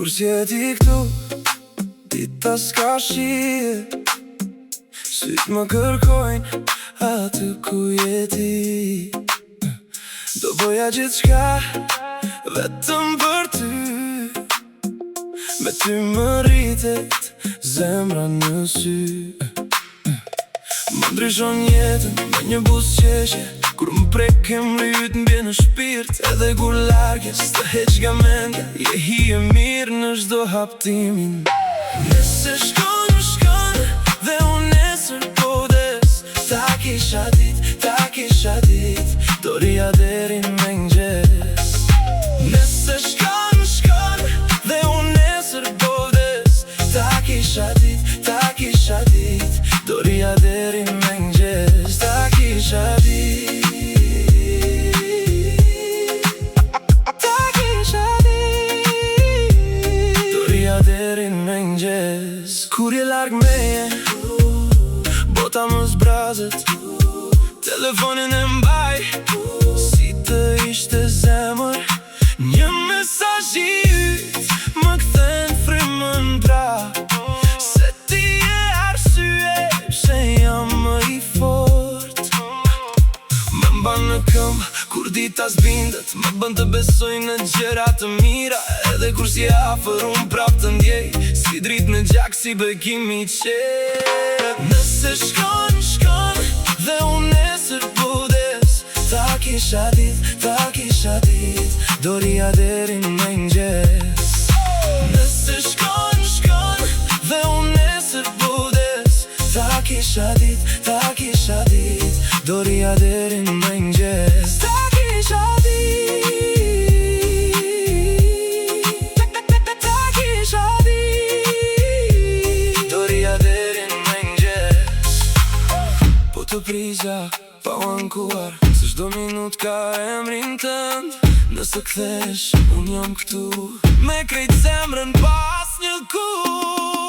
Kur s'jeti këtu, dita s'ka shije, syt më kërkojnë aty ku jeti. Do bëja gjithçka vetëm për ty, me ty më rritet zemra në sy. Më ndryshon jetën me një buzëqeshje, kur më prekem lyt m'bjen në shpirt. Edhe kur largjes të heq nga mendja, je hije mirë në çdo haptimin. Nëse shkon, shkon, dhe unë nesër po des, ta kisha dit, do rija deri në mëngjes. Nëse shkon, shkon, dhe unë nesër po des, ta kisha dit, do rija deri në mëngjes. Ta kisha dit, do rija deri në mëngjes. Kur je larg meje, bota më zbrazet, telefonin e mbaj, si të ishte zemër. Një mesazh i yt më kthen frymën pra, se ti je arsye pse jam më i fort. Më mban në këmbë kur dita s'bindet, më bën të besoj në gjëra të mira. Edhe kur si afër unë prap të ndjej, si dritë në gjak, si bekim i qet. Nëse shkon, shkon, dhe unë nesër po des, ta kisha dit, do rija deri në mëngjes. Nëse shkon, shkon, dhe unë nesër po des, ta kisha dit, do rija deri në mëngjes. Ta kisha dit, do rija deri në mëngjes. Po të prisja pa u ankuar, se çdo minut ka emrin tënd. Nëse kthesh, unë jam këtu, me krejt zemrën pas një kur.